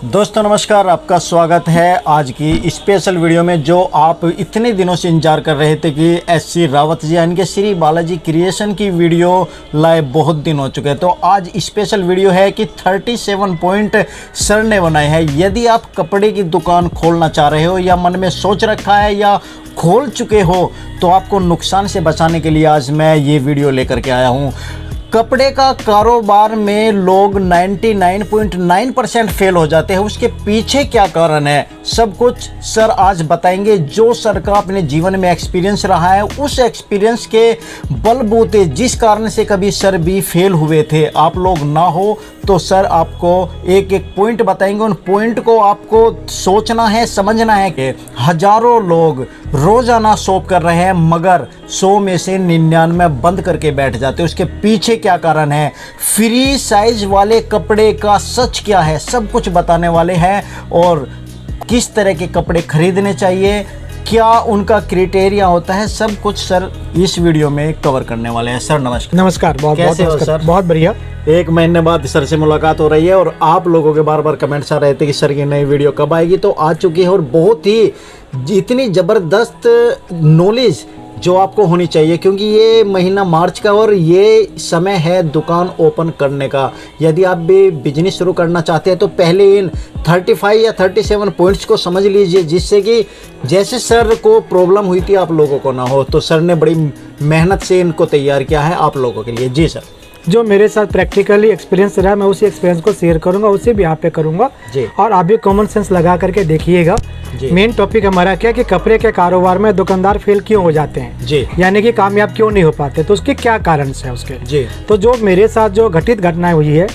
दोस्तों नमस्कार, आपका स्वागत है आज की स्पेशल वीडियो में जो आप इतने दिनों से इंतजार कर रहे थे कि एस.सी. रावत जी यानी कि श्री बालाजी क्रिएशन की वीडियो लाए बहुत दिन हो चुके हैं। तो आज स्पेशल वीडियो है कि 37 पॉइंट सर ने बनाए हैं। यदि आप कपड़े की दुकान खोलना चाह रहे हो या मन में सोच रखा है या खोल चुके हो तो आपको नुकसान से बचाने के लिए आज मैं ये वीडियो लेकर के आया हूँ। कपड़े का कारोबार में लोग 99.9% फेल हो जाते हैं। उसके पीछे क्या कारण है सब कुछ सर आज बताएंगे। जो सर का अपने जीवन में एक्सपीरियंस रहा है उस एक्सपीरियंस के बलबूते जिस कारण से कभी सर भी फेल हुए थे आप लोग ना हो तो सर आपको एक एक पॉइंट बताएंगे। उन पॉइंट को आपको सोचना है, समझना है कि हजारों लोग रोजाना शॉप कर रहे हैं मगर 100 में से 99 बंद करके बैठ जाते हैं। उसके पीछे क्या कारण है, फ्री साइज वाले कपड़े का सच क्या है, सब कुछ बताने वाले हैं। और किस तरह के कपड़े खरीदने चाहिए, क्या उनका क्राइटेरिया होता है, सब कुछ सर इस वीडियो में कवर करने वाले हैं। सर नमस्कार। नमस्कार। बहुत बहुत सर, बहुत बढ़िया। एक महीने बाद सर से मुलाकात हो रही है और आप लोगों के बार बार कमेंट्स आ रहे थे कि सर की नई वीडियो कब आएगी, तो आ चुकी है। और बहुत ही इतनी ज़बरदस्त नॉलेज जो आपको होनी चाहिए क्योंकि ये महीना मार्च का और ये समय है दुकान ओपन करने का। यदि आप भी बिजनेस शुरू करना चाहते हैं तो पहले इन 35 या 37 पॉइंट्स को समझ लीजिए जिससे कि जैसे सर को प्रॉब्लम हुई थी आप लोगों को ना हो। तो सर ने बड़ी मेहनत से इनको तैयार किया है आप लोगों के लिए। जी सर। जो मेरे साथ प्रैक्टिकली एक्सपीरियंस रहा मैं उसी एक्सपीरियंस को शेयर करूंगा, उसे भी आप पे करूंगा और आप भी कॉमन सेंस लगा करके देखिएगा। मेन टॉपिक हमारा क्या कि कपड़े के कारोबार में दुकानदार फेल क्यों हो जाते हैं, यानी कि कामयाब क्यों नहीं हो पाते, तो उसके क्या कारण है उसके। तो जो मेरे साथ जो घटित घटनाएं हुई है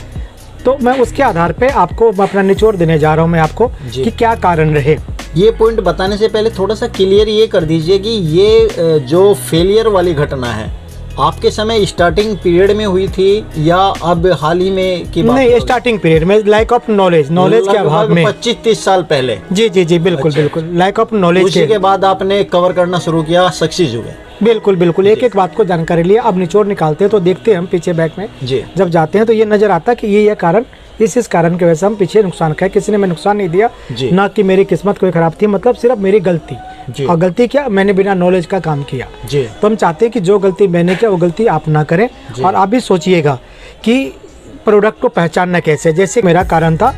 तो मैं उसके आधार पे आपको अपना निचोड़ देने जा रहा हूँ मैं आपको कि क्या कारण रहे। ये पॉइंट बताने से पहले थोड़ा सा क्लियर ये कर दीजिए कि ये जो फेलियर वाली घटना है आपके समय स्टार्टिंग पीरियड में हुई थी या अब हाल ही में की बात? नहीं, स्टार्टिंग पीरियड में लैक ऑफ नॉलेज के अभाव में 25-30 साल पहले। जी जी जी बिल्कुल। अच्छा, बिल्कुल लैक ऑफ नॉलेज। उसी के बाद आपने कवर करना शुरू किया, सक्सेस हुए। बिल्कुल बिल्कुल, एक एक बात को जानकारी लिए अब निचोड़ निकालते हैं तो देखते हैं हम पीछे बैक में जब जाते हैं तो ये नजर आता है कि ये कारण इस कारण की वजह से हम पीछे नुकसान खाए। किसी ने मैं नुकसान नहीं दिया, ना कि मेरी किस्मत कोई खराब थी, मतलब सिर्फ मेरी गलती। और गलती क्या, मैंने बिना नॉलेज का काम किया। तो हम चाहते हैं कि जो गलती मैंने किया वो गलती आप ना करें। और आप भी सोचिएगा कि प्रोडक्ट को पहचानना कैसे। जैसे मेरा कारण था,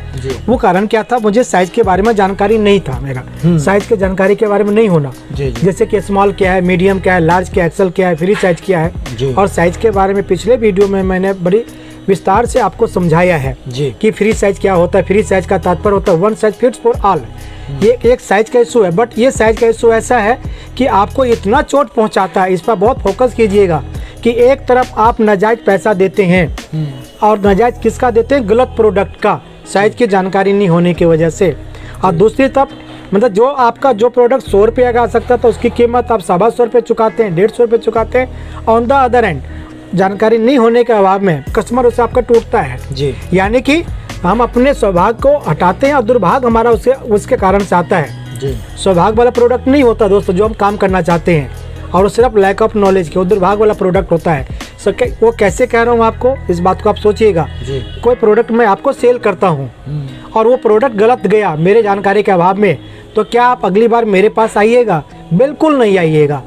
वो कारण क्या था, मुझे साइज के बारे में जानकारी नहीं था। मेरा साइज के जानकारी के बारे में नहीं होना, जैसे कि स्मॉल क्या है, मीडियम क्या है, लार्ज क्या है, एक्सेल क्या है, फ्री साइज क्या है। और साइज के बारे में पिछले वीडियो में मैंने बड़ी विस्तार से आपको समझाया है कि फ्री साइज क्या होता है। फ्री साइज का तात्पर्य होता है one size fits for all. ये एक साइज का इशू है, बट ये साइज का इशू ऐसा है कि आपको इतना चोट पहुंचाता है, इस पर बहुत फोकस कीजिएगा कि एक तरफ आप नाजायज पैसा देते हैं और नाजायज किसका देते हैं, गलत प्रोडक्ट का, साइज की जानकारी नहीं होने की वजह से। और दूसरी तरफ मतलब जो आपका जो प्रोडक्ट 100 रुपये का आ सकता था उसकी कीमत आप 125 रुपये चुकाते हैं, 150 रुपये चुकाते हैं। ऑन द अदर एंड जानकारी नहीं होने के अभाव में कस्टमर उससे आपका टूटता है। यानी कि हम अपने सौभाग्य को हटाते हैं और दुर्भाग्य हमारा उसके कारण से आता है। सौभाग्य वाला प्रोडक्ट नहीं होता दोस्तों जो हम काम करना चाहते हैं, और वो सिर्फ लैक ऑफ नॉलेज के, वो दुर्भाग्य वाला प्रोडक्ट होता है। वो कैसे कह रहा हूँ आपको, इस बात को आप सोचिएगा। कोई प्रोडक्ट मैं आपको सेल करता हूँ और वो प्रोडक्ट गलत गया मेरे जानकारी के अभाव में, तो क्या आप अगली बार मेरे पास आइएगा? बिल्कुल नहीं आइएगा।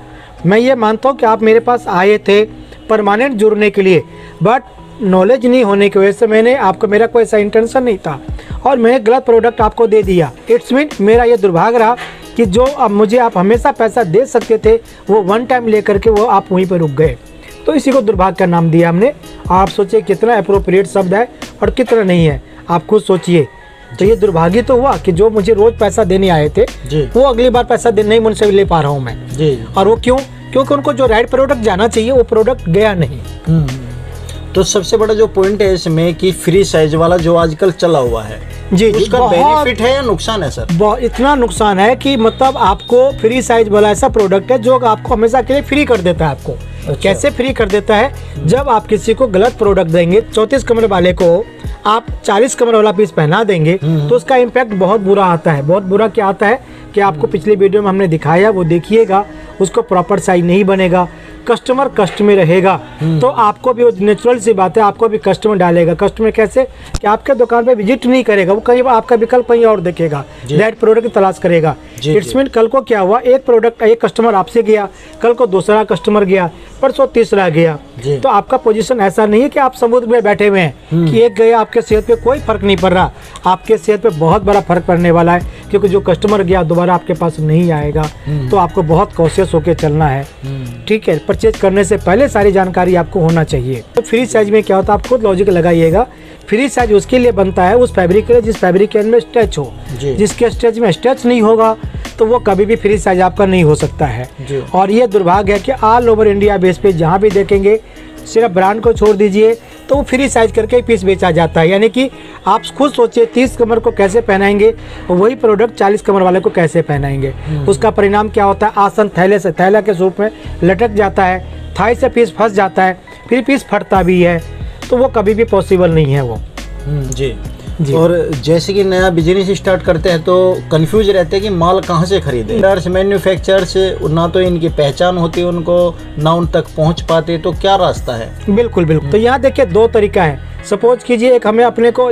मैं ये मानता हूँ कि आप मेरे पास आए थे परमानेंट जुड़ने के लिए, बट नॉलेज नहीं होने की वजह से मैंने आपको, मेरा कोई ऐसा इंटेंशन नहीं था और मैंने गलत प्रोडक्ट आपको दे दिया। इट्स मीन मेरा ये दुर्भाग्य रहा कि जो अब मुझे आप हमेशा पैसा दे सकते थे वो वन टाइम लेकर के वो आप वहीं पर रुक गए। तो इसी को दुर्भाग्य का नाम दिया हमने। आप सोचिए कितना अप्रोप्रिएट शब्द है और कितना नहीं है, आप खुद सोचिए। तो ये दुर्भाग्य तो हुआ कि जो मुझे रोज पैसा देने आए थे वो अगली बार पैसा नहीं मुझसे ले पा रहा हूँ मैं। और वो क्यों? क्योंकि उनको जो राइट प्रोडक्ट जाना चाहिए वो प्रोडक्ट गया नहीं। तो सबसे बड़ा जो पॉइंट है इसमें कि फ्री साइज वाला जो आजकल चला हुआ है उसका बेनिफिट है या नुकसान है सर? इतना नुकसान है कि मतलब आपको फ्री साइज वाला ऐसा प्रोडक्ट है जो आपको हमेशा के लिए फ्री कर देता है आपको। अच्छा। कैसे फ्री कर देता है, जब आप किसी को गलत प्रोडक्ट देंगे, 34 कमर वाले को आप 40 कमर वाला पीस पहना देंगे तो उसका इम्पैक्ट बहुत बुरा आता है। बहुत बुरा क्या आता है कि आपको पिछले वीडियो में हमने दिखाया, वो देखिएगा, उसको प्रॉपर साइज नहीं बनेगा, कस्टमर कष्ट में रहेगा तो आपको भी नेचुरल सी बात है, आपको भी कस्टमर डालेगा। कस्टमर कैसे कि आपके दुकान पे विजिट नहीं करेगा, वो कहीं आपका विकल्प कहीं और देखेगा, दैट प्रोडक्ट की तलाश करेगा। इट्स मीन कल को क्या हुआ, एक प्रोडक्ट एक कस्टमर आपसे गया, कल को दूसरा कस्टमर गया, परसों तीसरा गया, तो आपका पोजीशन ऐसा नहीं है कि आप समुद्र में बैठे हुए हैं कि एक गया आपके सेहत पे कोई फर्क नहीं पड़ रहा। आपके सेहत पे बहुत बड़ा फर्क पड़ने वाला है, क्योंकि जो कस्टमर गया दोबारा आपके पास नहीं आएगा। तो आपको बहुत कॉशियस होकर चलना है, ठीक है। परचेज करने से पहले सारी जानकारी आपको होना चाहिए। तो फ्री साइज में क्या होता है, आप खुद लॉजिक लगाइएगा। फ्री साइज उसके लिए बनता है, उस फैब्रिक के लिए जिस फैब्रिक के अंदर स्ट्रेच हो, जिसके स्ट्रेच में स्ट्रेच नहीं होगा तो वो कभी भी फ्री साइज आपका नहीं हो सकता है। और ये दुर्भाग्य है कि ऑल ओवर इंडिया बेस पे जहाँ भी देखेंगे, सिर्फ ब्रांड को छोड़ दीजिए तो वो फ्री साइज करके ही पीस बेचा जाता है। यानी कि आप खुद सोचिए 30 कमर को कैसे पहनाएंगे, वही प्रोडक्ट 40 कमर वाले को कैसे पहनाएंगे। उसका परिणाम क्या होता है, आसन थैले से थैला के रूप में लटक जाता है, थाई से पीस फंस जाता है, फिर पीस फटता भी है, तो वो कभी भी पॉसिबल नहीं है वो। जी। और जैसे कि नया बिजनेस स्टार्ट करते हैं तो कंफ्यूज रहते हैं कि माल कहाँ से खरीदें। मैन्युफैक्चरर्स ना तो इनकी पहचान होती है उनको, ना उन तक पहुँच पाते, तो क्या रास्ता है? बिल्कुल बिल्कुल। तो यहाँ देखिए दो तरीका है। सपोज कीजिए एक हमें अपने को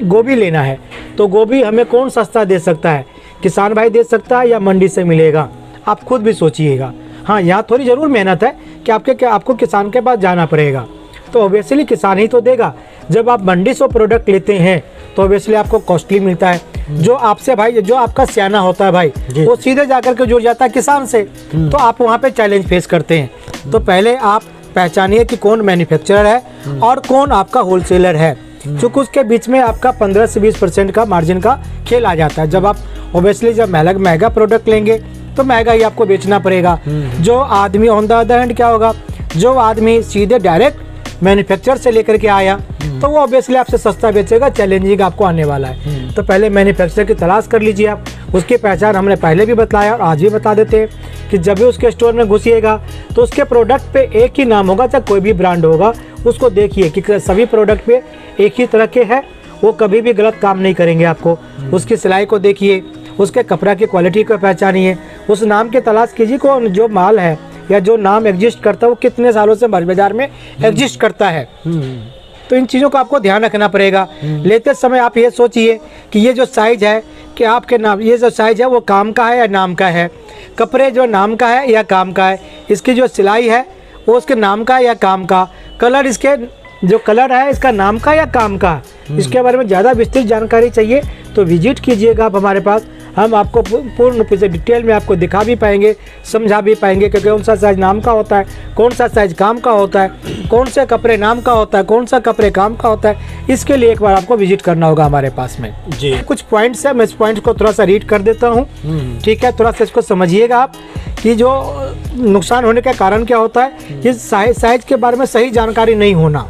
गोभी लेना है, तो गोभी हमें कौन सस्ता दे सकता है, किसान भाई दे सकता है या मंडी से मिलेगा, आप खुद भी सोचिएगा। हाँ, यहाँ थोड़ी ज़रूर मेहनत है कि आपको किसान के पास जाना पड़ेगा, तो ऑब्वियसली किसान ही तो देगा। जब आप मंडी से प्रोडक्ट लेते हैं तो ऑब्वियसली आपको कॉस्टली मिलता है। जो आपसे भाई, जो आपका सियाना होता है भाई, वो सीधे जाकर के जुड़ जाता है किसान से, तो आप वहाँ पे चैलेंज फेस करते हैं। तो पहले आप पहचानिए कि कौन मैन्युफैक्चरर है और कौन आपका होलसेलर है, क्योंकि उसके बीच में आपका 15 से 20% का मार्जिन का खेल आ जाता है। जब आप ऑब्वियसली जब महंगा प्रोडक्ट लेंगे तो महंगा ही आपको बेचना पड़ेगा। जो आदमी ऑन द अदर हैंड क्या होगा, जो आदमी सीधे डायरेक्ट मैन्युफैक्चरर से लेकर के आया तो वो ऑब्वियसली आपसे सस्ता बेचेगा, चैलेंजिंग आपको आने वाला है। तो पहले मैन्युफैक्चरर की तलाश कर लीजिए आप। उसकी पहचान हमने पहले भी बताया और आज भी बता देते हैं कि जब भी उसके स्टोर में घुसिएगा तो उसके प्रोडक्ट पे एक ही नाम होगा, चाहे कोई भी ब्रांड होगा, उसको देखिए कि सभी प्रोडक्ट पे एक ही तरह के हैं, वो कभी भी गलत काम नहीं करेंगे आपको। उसकी सिलाई को देखिए, उसके कपड़ा की क्वालिटी को पहचानिए, उस नाम की तलाश कीजिए कौन जो माल है या जो नाम एग्जिस्ट करता है वो कितने सालों से बाजार में एग्जिस्ट करता है। तो इन चीज़ों को आपको ध्यान रखना पड़ेगा। लेते समय आप ये सोचिए कि ये जो साइज है कि आपके नाम, ये जो साइज है वो काम का है या नाम का है, कपड़े जो नाम का है या काम का है, इसकी जो सिलाई है वो उसके नाम का है या काम का, कलर इसके जो कलर है इसका नाम का या काम का। इसके बारे में ज़्यादा विस्तृत जानकारी चाहिए तो विजिट कीजिएगा आप हमारे पास। हम आपको पूर्ण रूप से डिटेल में आपको दिखा भी पाएंगे, समझा भी पाएंगे कि कौन सा साइज नाम का होता है, कौन सा साइज काम का होता है, कौन से कपड़े नाम का होता है, कौन सा कपड़े काम का होता है। इसके लिए एक बार आपको विजिट करना होगा हमारे पास में। जी। कुछ पॉइंट्स है, मैं इस पॉइंट को थोड़ा सा रीड कर देता हूँ, ठीक है। थोड़ा सा इसको समझिएगा आप कि जो नुकसान होने का कारण क्या होता है। कि साइज के बारे में सही जानकारी नहीं होना,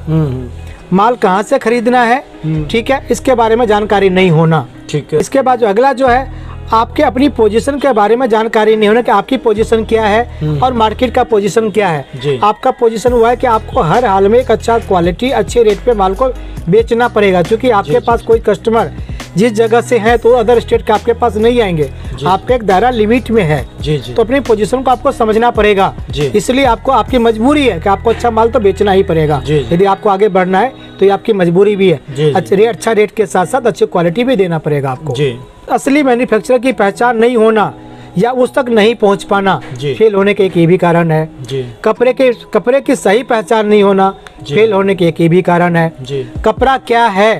माल कहाँ से खरीदना है, ठीक है, इसके बारे में जानकारी नहीं होना, ठीक है। इसके बाद जो अगला जो है आपके अपनी पोजीशन के बारे में जानकारी नहीं होना कि आपकी पोजीशन क्या है और मार्केट का पोजीशन क्या है। आपका पोजीशन हुआ है कि आपको हर हाल में एक अच्छा क्वालिटी अच्छे रेट पे माल को बेचना पड़ेगा, क्योंकि आपके पास कोई कस्टमर जिस जगह से है तो अदर स्टेट के आपके पास नहीं आएंगे, आपका एक दायरा लिमिट में है। तो अपनी पोजीशन को आपको समझना पड़ेगा, इसलिए आपको आपकी मजबूरी है कि आपको अच्छा माल तो बेचना ही पड़ेगा। यदि आपको आगे बढ़ना है तो ये आपकी मजबूरी भी है। अच्छा रेट के साथ साथ अच्छी क्वालिटी भी देना पड़ेगा आपको। असली मैन्युफैक्चरर की पहचान नहीं होना या उस तक नहीं पहुंच पाना फेल होने के एक ये भी कारण है। कपड़े की सही पहचान नहीं होना फेल होने के एक ये भी कारण है। कपड़ा क्या है,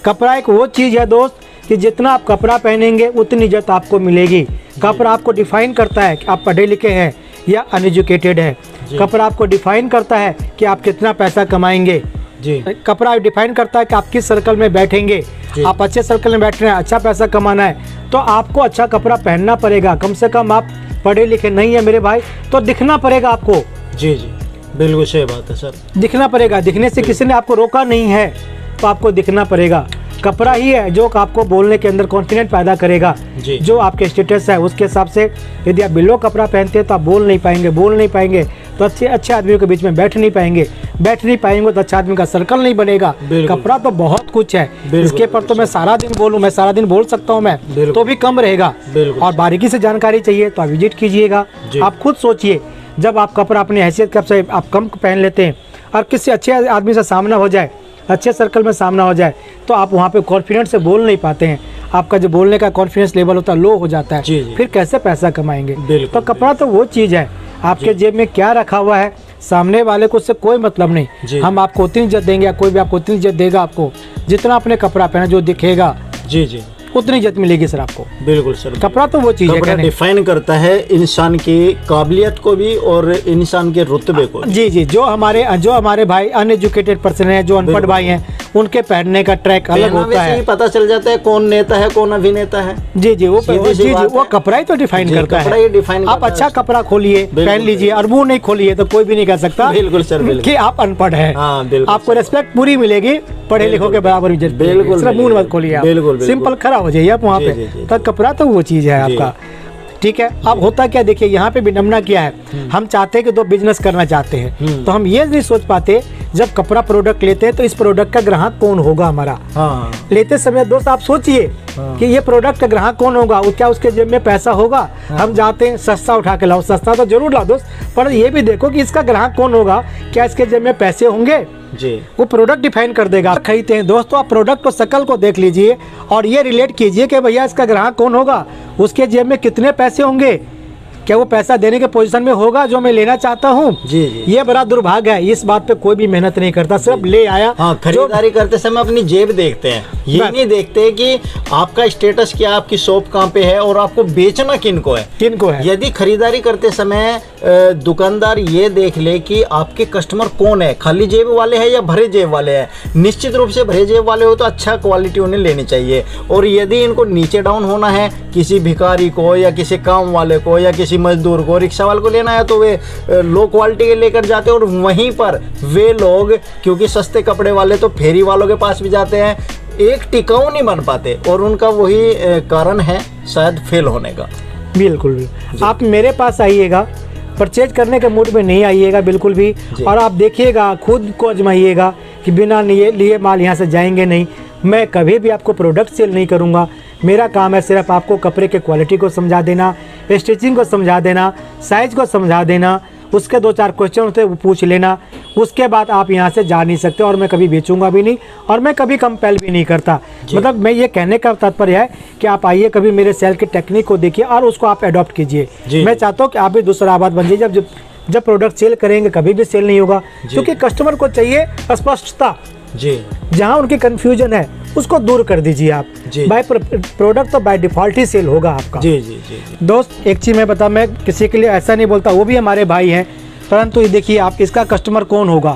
कपड़ा एक वो चीज है दोस्त कि जितना आप कपड़ा पहनेंगे उतनी इज्जत आपको मिलेगी। कपड़ा आपको डिफाइन करता है कि आप पढ़े लिखे हैं या अनएजुकेटेड है। कपड़ा आपको डिफाइन करता है कि आप कितना पैसा कमाएंगे। कपड़ा डिफाइन करता है कि आप किस सर्कल में बैठेंगे। आप अच्छे सर्कल में बैठ रहे हैं, अच्छा पैसा कमाना है तो आपको अच्छा कपड़ा पहनना पड़ेगा। कम से कम आप पढ़े लिखे नहीं है मेरे भाई तो दिखना पड़ेगा आपको। जी, बिल्कुल सही बात है सर। दिखना पड़ेगा, दिखने से किसी ने आपको रोका नहीं है तो आपको दिखना पड़ेगा। कपड़ा ही है जो आपको बोलने के अंदर कॉन्फिडेंट पैदा करेगा। जो आपके स्टेटस है उसके हिसाब से यदि आप बिलो कपड़ा पहनते हैं तो आप बोल नहीं पाएंगे तो अच्छे आदमियों के बीच में बैठ नहीं पाएंगे तो अच्छा आदमी का सर्कल नहीं बनेगा। कपड़ा तो बहुत कुछ है, इसके पर तो मैं सारा दिन बोल सकता हूँ मैं तो भी कम रहेगा। और बारीकी से जानकारी चाहिए तो आप विजिट कीजिएगा। आप खुद सोचिए जब आप कपड़ा अपनी हैसियत के से आप कम पहन लेते हैं और किसी अच्छे आदमी से सामना हो जाए, अच्छे सर्कल में सामना हो जाए, तो आप वहाँ पे कॉन्फिडेंस से बोल नहीं पाते हैं। आपका जो बोलने का कॉन्फिडेंस लेवल होता है लो हो जाता है। जी। फिर कैसे पैसा कमाएंगे? बिल्कुल, तो कपड़ा तो वो चीज़ है, आपके जेब में क्या रखा हुआ है सामने वाले को उससे कोई मतलब नहीं। हम आपको उतनी इज्जत देंगे या कोई भी आपको उतनी इज्जत देगा, आपको जितना अपने कपड़ा पहना जो दिखेगा जी उतनी इज्जत मिलेगी सर आपको। बिल्कुल सर, कपड़ा तो वो चीज़ है, कपड़ा डिफाइन करता है इंसान की काबिलियत को भी और इंसान के रुतबे को। जी, जो हमारे भाई अनएजुकेटेड पर्सन है, जो अनपढ़ भाई हैं, उनके पहनने का ट्रैक अलग होता है। पता चल जाता है कौन नेता है कौन अभिनेता है। जी, वो कपड़ा ही तो डिफाइन करता है। आप अच्छा कपड़ा खोलिए पहन लीजिए और मुंह नहीं खोलिए तो कोई भी नहीं कह सकता बिल्कुल सर कि आप अनपढ़ है। आपको रेस्पेक्ट पूरी मिलेगी, पढ़े लिखों के बराबर इज्जत। बिल्कुल, सिर्फ मुंह मत खोलिए, बिल्कुल सिंपल खड़ा हो जाइए आप वहाँ पे। तो कपड़ा तो वो चीज़ है आपका, ठीक है। अब होता क्या, देखिए यहाँ पे विडंबना क्या है, हम चाहते हैं कि दो बिजनेस करना चाहते हैं, तो हम ये नहीं सोच पाते जब कपड़ा प्रोडक्ट लेते हैं तो इस प्रोडक्ट का ग्राहक कौन होगा हमारा। लेते समय दोस्त आप सोचिए कि ये प्रोडक्ट का ग्राहक कौन होगा, क्या उसके जेब में पैसा होगा। हम जाते हैं सस्ता उठा के लाओ, सस्ता तो जरूर लाओ दोस्त, पर ये भी देखो कि इसका ग्राहक कौन होगा, क्या इसके जेब में पैसे होंगे जी। वो प्रोडक्ट डिफाइन कर देगा। खरीदते हैं दोस्तों, आप प्रोडक्ट को शकल को देख लीजिए और ये रिलेट कीजिए कि भैया इसका ग्राहक कौन होगा, उसके जेब में कितने पैसे होंगे, क्या वो पैसा देने के पोजीशन में होगा जो मैं लेना चाहता हूँ। जी। ये बड़ा दुर्भाग्य है, इस बात पे कोई भी मेहनत नहीं करता, सिर्फ ले आया। खरीदारी करते समय अपनी जेब देखते हैं, ये नहीं देखते कि आपका स्टेटस क्या, आपकी शॉप कहाँ पे है और आपको बेचना किनको है। यदि खरीदारी करते समय दुकानदार ये देख ले कि आपके कस्टमर कौन है, खाली जेब वाले हैं या भरे जेब वाले हैं। निश्चित रूप से भरे जेब वाले हो तो अच्छा क्वालिटी उन्हें लेनी चाहिए, और यदि इनको नीचे डाउन होना है, किसी भिखारी को या किसी काम वाले को या किसी मजदूर को, रिक्शा वाले को लेना है, तो वे लो क्वालिटी के लेकर जाते हैं। और वहीं पर वे लोग, क्योंकि सस्ते कपड़े वाले तो फेरी वालों के पास भी जाते हैं, एक टिकाऊ नहीं बन पाते, और उनका वही कारण है शायद फेल होने का। बिल्कुल भी आप मेरे पास आइएगा, परचेज करने के मूड में नहीं आइएगा बिल्कुल भी, और आप देखिएगा, खुद को आजमाइएगा कि बिना लिए माल यहाँ से जाएंगे नहीं। मैं कभी भी आपको प्रोडक्ट सेल नहीं करूँगा, मेरा काम है सिर्फ आपको कपड़े के क्वालिटी को समझा देना, स्टिचिंग को समझा देना, साइज को समझा देना, उसके 2-4 क्वेश्चन होते हैं वो पूछ लेना, उसके बाद आप यहाँ से जा नहीं सकते। और मैं कभी बेचूंगा भी नहीं और मैं कभी कंपेल भी नहीं करता। मतलब मैं ये कहने का तात्पर्य है कि आप आइए, कभी मेरे सेल की टेक्निक को देखिए और उसको आप अडॉप्ट कीजिए। मैं चाहता हूँ कि आप भी दूसरा आबाद बन जाइए। जब प्रोडक्ट सेल करेंगे कभी भी सेल नहीं होगा, क्योंकि कस्टमर को चाहिए स्पष्टता। जहाँ उनकी कंफ्यूजन है उसको दूर कर दीजिए आप। बाय प्रोडक्ट तो बाय डिफॉल्ट ही सेल होगा आपका। जी। दोस्त एक चीज़ मैं बता, मैं किसी के लिए ऐसा नहीं बोलता, वो भी हमारे भाई हैं, परंतु ये देखिए आप इसका कस्टमर कौन होगा,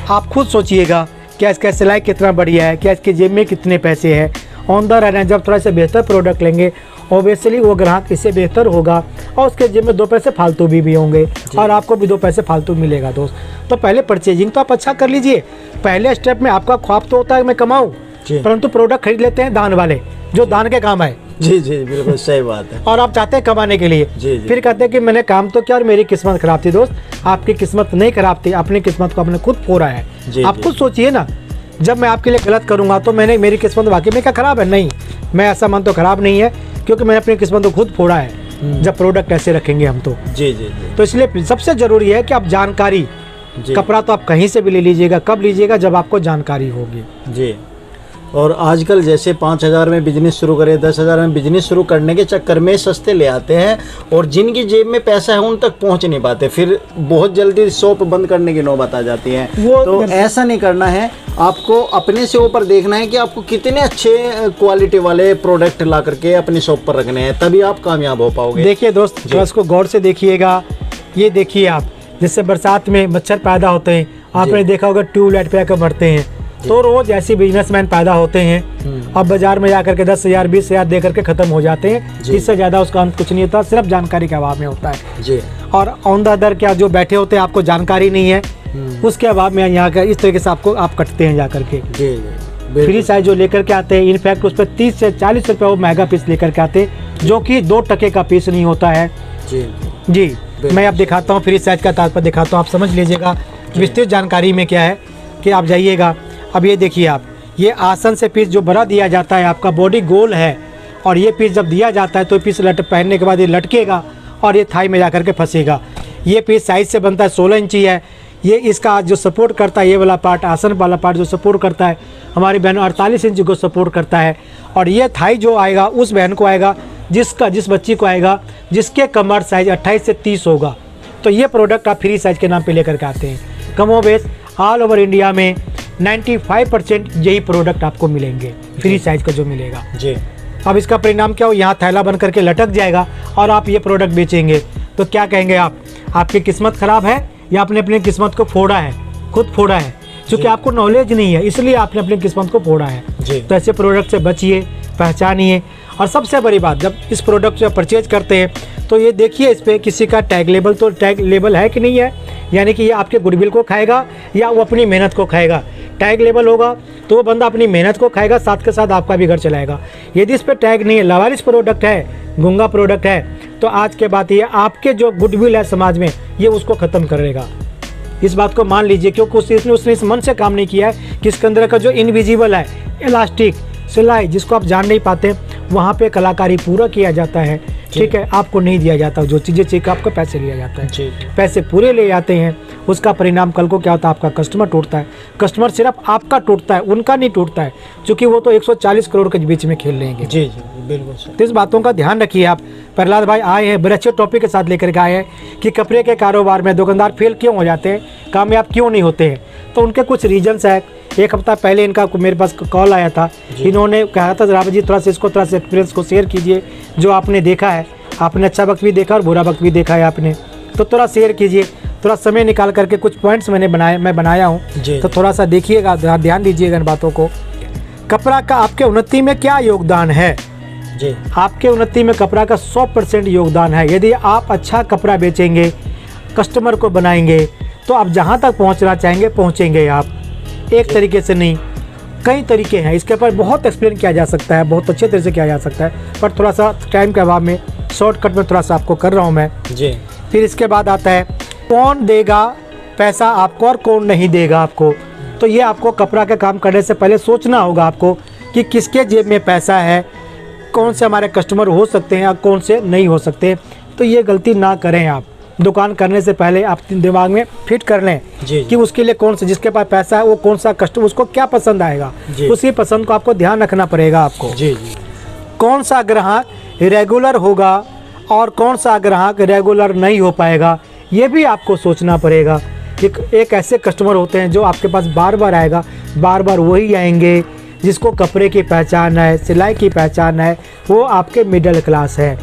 आप खुद सोचिएगा। क्या इसका सिलाई कितना बढ़िया है, क्या इसके जेब में कितने पैसे हैं। ऑन द रन जब थोड़ा सा बेहतर प्रोडक्ट लेंगे, ऑब्वियसली वो ग्राहक इससे बेहतर होगा और उसके जेब में 2 पैसे फालतू भी होंगे और आपको भी 2 पैसे फालतू मिलेगा दोस्त। तो पहले परचेजिंग तो आप अच्छा कर लीजिए। पहले स्टेप में आपका ख्वाब तो होता है मैं कमाऊं, परंतु प्रोडक्ट खरीद लेते हैं दान वाले, जो दान के काम है। जी बिल्कुल सही बात है। और आप चाहते हैं कमाने के लिए। फिर कहते हैं कि मैंने काम तो किया और मेरी किस्मत खराब थी। दोस्त आपकी किस्मत नहीं खराब थी, अपनी किस्मत को आपने खुद फोड़ा है। आप खुद सोचिए ना, जब मैं आपके लिए गलत करूंगा तो मेरी किस्मत वाकई में क्या खराब है? नहीं, मैं ऐसा मान तो खराब नहीं है, क्योंकि मैंने अपनी किस्मत को खुद फोड़ा है। जब प्रोडक्ट ऐसे रखेंगे हम तो जी। तो इसलिए सबसे जरूरी है कि आप जानकारी, कपड़ा तो आप कहीं से भी ले लीजिएगा, कब लीजिएगा? जब आपको जानकारी होगी जी। और आजकल जैसे 5,000 में बिजनेस शुरू करें, 10,000 में बिजनेस शुरू करने के चक्कर में सस्ते ले आते हैं, और जिनकी जेब में पैसा है उन तक पहुंच नहीं पाते, फिर बहुत जल्दी शॉप बंद करने की नौबत आ जाती है। तो ऐसा नहीं करना है, आपको अपने से ऊपर देखना है कि आपको कितने अच्छे क्वालिटी वाले प्रोडक्ट ला करके अपनी शॉप पर रखने हैं, तभी आप कामयाब हो पाओगे। देखिए दोस्त, इसको गौर से देखिएगा। ये देखिए आप, जिससे बरसात में मच्छर पैदा होते हैं, आपने देखा होगा ट्यूबलाइट पे आकर मरते हैं। तो रोज ऐसे बिजनेसमैन पैदा होते हैं, अब बाजार में जाकर के 10,000 20,000 दे करके खत्म हो जाते हैं। इससे ज्यादा उसका अंत कुछ नहीं होता, सिर्फ जानकारी के अभाव में होता है जी। और ऑन द अदर क्या जो बैठे होते हैं, आपको जानकारी नहीं है, उसके अभाव में यहाँ का इस तरीके से आपको आप कटते हैं जाकर के। फ्री साइज जो लेकर के आते हैं, इनफैक्ट उस पर 30 से 40 रुपये वो महंगा पीस लेकर के आते हैं, जो कि 2 टके का पीस नहीं होता है जी। मैं आप दिखाता हूँ, फ्री साइज का तात्पर्य दिखाता हूँ, आप समझ लीजिएगा। विस्तृत जानकारी में क्या है कि आप जाइएगा, अब ये देखिए आप, ये आसन से पीस जो बड़ा दिया जाता है, आपका बॉडी गोल है, और ये पीस जब दिया जाता है तो पीस पहनने के बाद ये लटकेगा और ये थाई में जाकर के फंसेगा। ये पीस साइज से बनता है 16 इंची है। ये इसका जो सपोर्ट करता है, ये वाला पार्ट, आसन वाला पार्ट जो सपोर्ट करता है, हमारी बहन 48 इंच को सपोर्ट करता है। और ये थाई जो आएगा उस बहन को आएगा जिस बच्ची को आएगा जिसके कमर साइज 28 से 30 होगा। तो ये प्रोडक्ट आप फ्री साइज के नाम पे लेकर के आते हैं। कमोबेश ऑल ओवर इंडिया में 95% यही प्रोडक्ट आपको मिलेंगे, फ्री साइज का जो मिलेगा जी। अब इसका परिणाम क्या हो, यहाँ थैला बन करके लटक जाएगा और आप ये प्रोडक्ट बेचेंगे तो क्या कहेंगे आप, आपकी किस्मत खराब है या आपने अपनी किस्मत को फोड़ा है, खुद फोड़ा है, क्योंकि आपको नॉलेज नहीं है इसलिए आपने अपनी किस्मत को फोड़ा है जी। तो ऐसे प्रोडक्ट से बचिए, पहचानिए। और सबसे बड़ी बात, जब इस प्रोडक्ट से परचेज करते हैं तो ये देखिए इस पर किसी का टैग लेबल, तो टैग लेबल है कि नहीं है, यानी कि ये आपके गुडविल को खाएगा या वो अपनी मेहनत को खाएगा। टैग लेबल होगा तो वो बंदा अपनी मेहनत को खाएगा, साथ के साथ आपका भी घर चलाएगा। यदि इस पर टैग नहीं है, लावारिस प्रोडक्ट है, गूंगा प्रोडक्ट है, तो आज के बाद ये आपके जो गुडविल है समाज में ये उसको ख़त्म करेगा। इस बात को मान लीजिए, क्योंकि उसने इस मन से काम नहीं किया है कि इसके अंदर का जो इनविजिबल है, इलास्टिक, सिलाई, जिसको आप जान नहीं पाते, वहाँ पे कलाकारी पूरा किया जाता है। ठीक है, आपको नहीं दिया जाता, जो चीज़ें चाहिए आपको पैसे लिया जाता है, पैसे पूरे ले जाते हैं। उसका परिणाम कल को क्या होता है, आपका कस्टमर टूटता है। कस्टमर सिर्फ आपका टूटता है, उनका नहीं टूटता है, क्योंकि वो तो 140 करोड़ के बीच में खेल लेंगे। जी जी बिल्कुल। तो इस बातों का ध्यान रखिए आप। प्रहलाद भाई आए हैं, बड़े अच्छे टॉपिक के साथ लेकर के आए हैं कि कपड़े के कारोबार में दुकानदार फेल क्यों हो जाते हैं, कामयाब क्यों नहीं होते हैं। तो उनके कुछ रीजन्स है। एक हफ्ता पहले इनका मेरे पास कॉल आया था, इन्होंने कहा था रावत जी थोड़ा सा एक्सपीरियंस को शेयर कीजिए, जो आपने देखा है, आपने अच्छा वक्त भी देखा और बुरा वक्त भी देखा है आपने, तो थोड़ा शेयर कीजिए। थोड़ा समय निकाल करके कुछ पॉइंट्स मैं बनाया हूँ, तो थोड़ा सा देखिएगा, ध्यान दीजिएगा इन बातों को। कपड़ा का आपके उन्नति में क्या योगदान है जी? आपके उन्नति में कपड़ा का 100% योगदान है। यदि आप अच्छा कपड़ा बेचेंगे, कस्टमर को बनाएंगे, तो आप जहाँ तक पहुँचना चाहेंगे पहुँचेंगे आप। एक तरीके से नहीं, कई तरीके हैं। इसके ऊपर बहुत एक्सप्लेन किया जा सकता है, बहुत अच्छे तरह से किया जा सकता है, पर थोड़ा सा टाइम के अभाव में शॉर्टकट में थोड़ा सा आपको कर रहा हूँ मैं जी। फिर इसके बाद आता है कौन देगा पैसा आपको और कौन नहीं देगा आपको। तो ये आपको कपड़ा का काम करने से पहले सोचना होगा आपको कि किसके जेब में पैसा है, कौन से हमारे कस्टमर हो सकते हैं और कौन से नहीं हो सकते। तो ये गलती ना करें आप। दुकान करने से पहले आप दिमाग में फिट कर लें कि उसके लिए कौन सा, जिसके पास पैसा है वो कौन सा कस्टमर, उसको क्या पसंद आएगा, उसी पसंद को आपको ध्यान रखना पड़ेगा आपको जी। कौन सा ग्राहक रेगुलर होगा और कौन सा ग्राहक रेगुलर नहीं हो पाएगा, ये भी आपको सोचना पड़ेगा। एक ऐसे कस्टमर होते हैं जो आपके पास बार बार आएगा, बार बार वही आएंगे, जिसको कपड़े की पहचान है, सिलाई की पहचान है, वो आपके मिडिल क्लास है।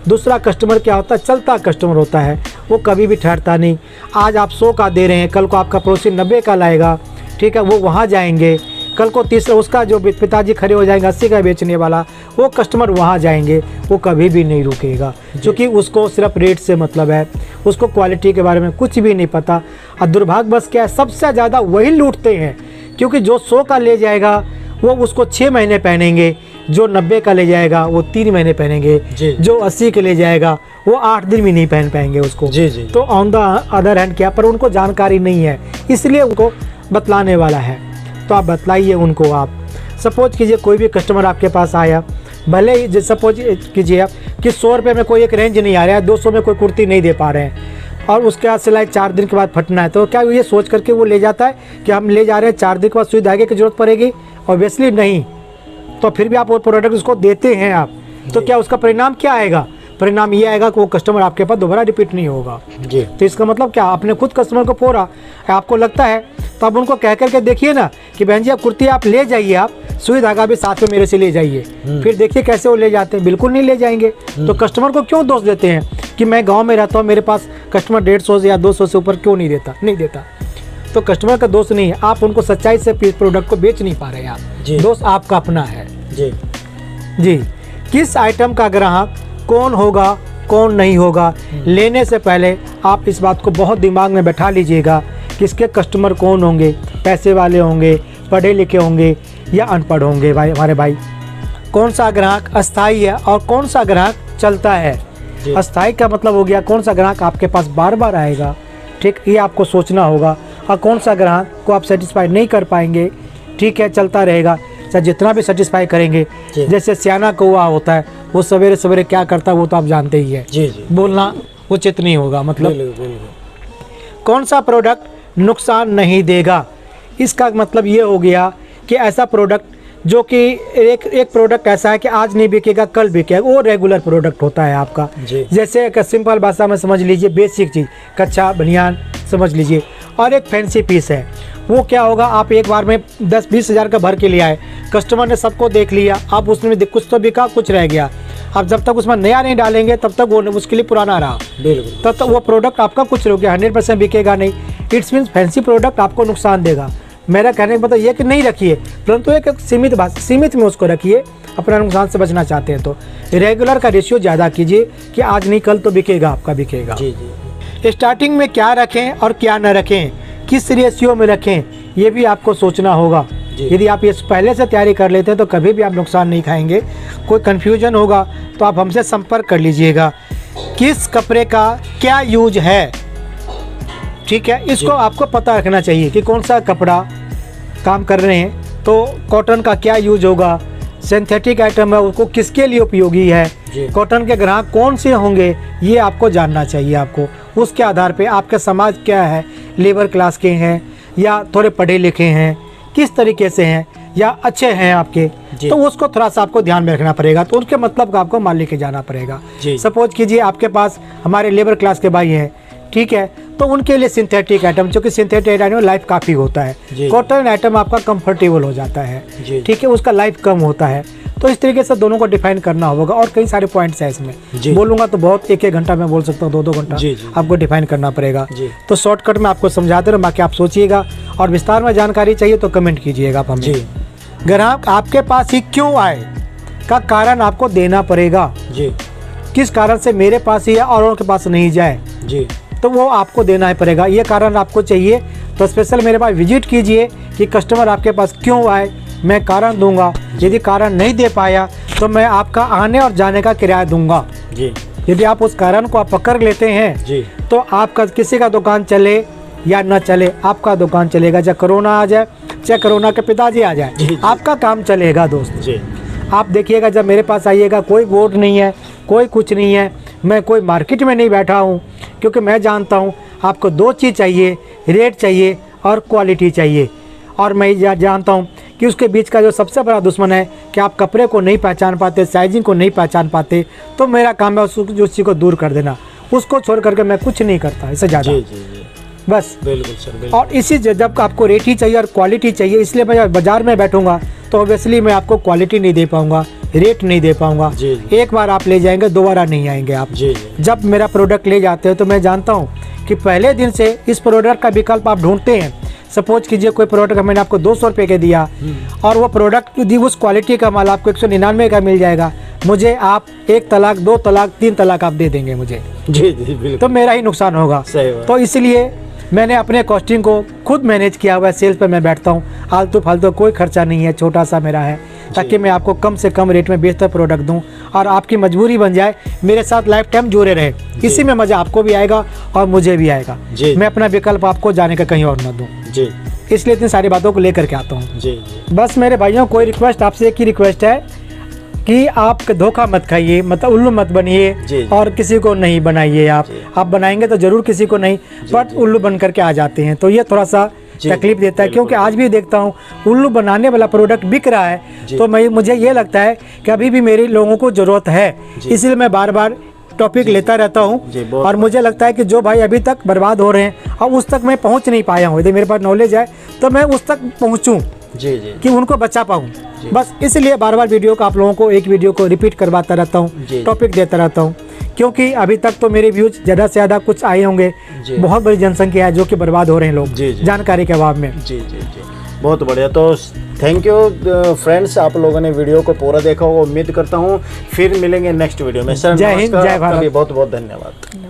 दूसरा कस्टमर क्या होता है, चलता कस्टमर होता है, वो कभी भी ठहरता नहीं। आज आप 100 का दे रहे हैं, कल को आपका पड़ोसी 90 का लाएगा, ठीक है, वो वहाँ जाएंगे। कल को तीसरा उसका जो पिताजी खड़े हो जाएंगे 80 का बेचने वाला, वो कस्टमर वहाँ जाएंगे, वो कभी भी नहीं रुकेगा, क्योंकि उसको सिर्फ रेट से मतलब है, उसको क्वालिटी के बारे में कुछ भी नहीं पता। और दुर्भाग्य बस क्या है, सबसे ज़्यादा वही लूटते हैं, क्योंकि जो 100 का ले जाएगा वो उसको 6 महीने पहनेंगे, जो 90 का ले जाएगा वो 3 महीने पहनेंगे, जो 80 के ले जाएगा वो 8 दिन भी नहीं पहन पाएंगे उसको जी। तो ऑन द अदर हैंड क्या, पर उनको जानकारी नहीं है, इसलिए उनको बतलाने वाला है। तो आप बतलाइए उनको। आप सपोज कीजिए कोई भी कस्टमर आपके पास आया, भले ही सपोज कीजिए आप कि 100 रुपये में कोई एक रेंज नहीं आ रहा है, 200 में कोई कुर्ती नहीं दे पा रहे हैं, और उसके बाद सिलाई 4 दिन के बाद फटना है, तो क्या ये सोच करके वो ले जाता है कि हम ले जा रहे हैं 4 दिन के बाद सुई धागे की जरूरत पड़ेगी? ऑब्वियसली नहीं। तो फिर भी आप वो प्रोडक्ट उसको देते हैं आप, तो क्या उसका परिणाम क्या आएगा? परिणाम ये आएगा कि वो कस्टमर आपके पास दोबारा रिपीट नहीं होगा जी। तो इसका मतलब क्या, आपने खुद कस्टमर को फोड़ा, आपको लगता है, तो आप उनको कह करके देखिए ना कि बहन जी आप कुर्ती आप ले जाइए, आप सुई धागा भी साथ में मेरे से ले जाइए। फिर देखिए कैसे वो ले जाते हैं, बिल्कुल नहीं ले जाएंगे। तो कस्टमर को क्यों दोष देते हैं कि मैं गाँव में रहता हूँ, मेरे पास कस्टमर 150 या 200 से ऊपर क्यों नहीं देता। तो कस्टमर का दोष नहीं है, आप उनको सच्चाई से प्रोडक्ट को बेच नहीं पा रहे हैं आप, दोष आपका अपना है जी। किस आइटम का ग्राहक कौन होगा कौन नहीं होगा, लेने से पहले आप इस बात को बहुत दिमाग में बैठा लीजिएगा, किसके कस्टमर कौन होंगे, पैसे वाले होंगे, पढ़े लिखे होंगे या अनपढ़ होंगे। भाई हमारे भाई, कौन सा ग्राहक अस्थाई है और कौन सा ग्राहक चलता है। अस्थाई का मतलब हो गया कौन सा ग्राहक आपके पास बार बार आएगा, ठीक, ये आपको सोचना होगा। और कौन सा ग्राहक को आप सेटिस्फाई नहीं कर पाएंगे, ठीक है, चलता रहेगा, चाहे जितना भी सेटिस्फाई करेंगे। जैसे सियाना कौवा होता है, वो सवेरे सवेरे क्या करता है वो तो आप जानते ही है, बोलना उचित नहीं होगा, मतलब कौन सा प्रोडक्ट नुकसान नहीं देगा। इसका मतलब ये हो गया कि ऐसा प्रोडक्ट जो कि एक प्रोडक्ट ऐसा है कि आज नहीं बिकेगा कल बिकेगा, वो रेगुलर प्रोडक्ट होता है आपका। जैसे एक सिंपल भाषा में समझ लीजिए, बेसिक चीज़ कच्चा बनियान समझ लीजिए, और एक फैंसी पीस है। वो क्या होगा, आप एक बार में 10-20 हज़ार का भर के लिए आए, कस्टमर ने सबको देख लिया, आप उसमें कुछ तो बिका कुछ रह गया। आप जब तक उसमें नया नहीं डालेंगे तब तक वो उसके लिए पुराना रहा, बिल्कुल तब तक वो प्रोडक्ट आपका कुछ रह गया, 100% बिकेगा नहीं। इट्स मीन्स फैंसी प्रोडक्ट आपको नुकसान देगा। मेरा कहने का मतलब ये कि नहीं रखिए, परंतु एक सीमित में उसको रखिए, अपना नुकसान से बचना चाहते हैं तो रेगुलर का रेशियो ज़्यादा कीजिए कि आज नहीं कल तो बिकेगा, आपका बिकेगा। जी। स्टार्टिंग में क्या रखें और क्या न रखें, किस रेशियो में रखें, ये भी आपको सोचना होगा। यदि आप ये पहले से तैयारी कर लेते हैं तो कभी भी आप नुकसान नहीं खाएंगे। कोई कन्फ्यूजन होगा तो आप हमसे संपर्क कर लीजिएगा। किस कपड़े का क्या यूज है, ठीक है, इसको आपको पता रखना चाहिए कि कौन सा कपड़ा काम कर रहे हैं तो कॉटन का क्या यूज होगा, सिंथेटिक आइटम है उसको किसके लिए उपयोगी है, कॉटन के ग्राहक कौन से होंगे, ये आपको जानना चाहिए। आपको उसके आधार पे आपका समाज क्या है, लेबर क्लास के हैं या थोड़े पढ़े लिखे हैं, किस तरीके से हैं या अच्छे हैं आपके, तो उसको थोड़ा सा आपको ध्यान में रखना पड़ेगा। तो उनके मतलब का आपको मान लेके जाना पड़ेगा। सपोज कीजिए आपके पास हमारे लेबर क्लास के भाई हैं, ठीक है, तो उनके लिए सिंथेटिक आइटम, क्योंकि सिंथेटिक आइटम लाइफ काफ़ी होता है, कॉटन आइटम आपका कंफर्टेबल हो जाता है, ठीक है, उसका लाइफ कम होता है। तो इस तरीके से दोनों को डिफाइन करना होगा। और कई सारे पॉइंट्स हैं इसमें, बोलूँगा तो बहुत 1-1 घंटा में बोल सकता हूँ, 2-2 घंटा आपको डिफाइन करना पड़ेगा। तो शॉर्टकट में आपको समझाते रहो, बाकी आप सोचिएगा और विस्तार में जानकारी चाहिए तो कमेंट कीजिएगा आप हमें। ग्राहक आपके पास ही क्यों आए का कारण आपको देना पड़ेगा। किस कारण से मेरे पास ही है और उनके पास नहीं जाए, तो वो आपको देना ही पड़ेगा। ये कारण आपको चाहिए तो स्पेशल मेरे पास विजिट कीजिए कि कस्टमर आपके पास क्यों आए, मैं कारण दूंगा। यदि कारण नहीं दे पाया तो मैं आपका आने और जाने का किराया दूंगा। यदि आप उस कारण को आप पकड़ लेते हैं तो आपका किसी का दुकान चले या न चले, आपका दुकान चलेगा। चाहे कोरोना आ जाए, चाहे कोरोना के पिताजी आ जाए, आपका काम चलेगा दोस्त। आप देखिएगा, जब मेरे पास आइएगा कोई बोर्ड नहीं है, कोई कुछ नहीं है, मैं कोई मार्केट में नहीं बैठा हूँ, क्योंकि मैं जानता हूँ आपको 2 चीज़ चाहिए, रेट चाहिए और क्वालिटी चाहिए। और मैं जानता हूँ कि उसके बीच का जो सबसे बड़ा दुश्मन है कि आप कपड़े को नहीं पहचान पाते, साइजिंग को नहीं पहचान पाते, तो मेरा काम है उस चीज़ को दूर कर देना। उसको छोड़ करके मैं कुछ नहीं करता इससे ज़्यादा, बस। बिल्कुल सर, बिल्कुल। और इसी जब आपको रेट ही चाहिए और क्वालिटी चाहिए, इसलिए मैं बाजार में बैठूंगा तो ऑब्वियसली मैं आपको क्वालिटी नहीं दे पाऊंगा, रेट नहीं दे पाऊंगा। एक बार आप ले जाएंगे, दोबारा नहीं आएंगे आप। जब मेरा प्रोडक्ट ले जाते हैं तो मैं जानता हूँ कि पहले दिन से इस प्रोडक्ट का विकल्प आप ढूंढते हैं। सपोज कीजिए कोई प्रोडक्ट मैंने आपको 200 रुपये का दिया और वो प्रोडक्ट दी उस क्वालिटी का माल आपको 199 का मिल जाएगा, मुझे आप 1 तलाक 2 तलाक 3 तलाक आप दे देंगे मुझे। तो मेरा ही नुकसान होगा। तो इसलिए मैंने अपने कॉस्टिंग को खुद मैनेज किया हुआ है। सेल्स पे मैं बैठता हूँ, आलतू फालतू कोई खर्चा नहीं है, छोटा सा मेरा है, ताकि मैं आपको कम से कम रेट में बेहतर प्रोडक्ट दूं और आपकी मजबूरी बन जाए, मेरे साथ लाइफ टाइम जुड़े रहे। इसी में मज़ा आपको भी आएगा और मुझे भी आएगा। मैं अपना विकल्प आपको जाने का कहीं और न दूँ, इसलिए इतनी सारी बातों को लेकर के आता हूँ। बस मेरे भाइयों, कोई रिक्वेस्ट आपसे एक ही रिक्वेस्ट है कि आप धोखा मत खाइए, मतलब उल्लू मत बनिए और किसी को नहीं बनाइए। आप बनाएंगे तो जरूर किसी को नहीं, बट उल्लू बन करके आ जाते हैं, तो ये थोड़ा सा तकलीफ देता है। क्योंकि आज भी देखता हूँ उल्लू बनाने वाला प्रोडक्ट बिक रहा है, तो मुझे ये लगता है कि अभी भी मेरे लोगों को ज़रूरत है, इसलिए मैं बार बार टॉपिक लेता रहता हूँ। और मुझे लगता है कि जो भाई अभी तक बर्बाद हो रहे हैं और उस तक मैं पहुँच नहीं पाया हूँ, यदि मेरे पास नॉलेज है तो मैं उस तक पहुँचूँ कि उनको बचा पाऊँ। बस इसलिए बार बार वीडियो को आप लोगों को एक वीडियो को रिपीट करवाता रहता हूँ, टॉपिक देता रहता हूँ, क्योंकि अभी तक तो मेरे व्यूज ज़्यादा से ज़्यादा कुछ आए होंगे। बहुत बड़ी जनसंख्या है जो कि बर्बाद हो रहे हैं लोग जानकारी के अभाव में। बहुत बढ़िया। तो थैंक यू फ्रेंड्स, आप लोगों ने वीडियो को पूरा देखा होगा, उम्मीद करता हूँ। फिर मिलेंगे नेक्स्ट वीडियो में। सर जय हिंद, जय भारत। बहुत बहुत धन्यवाद।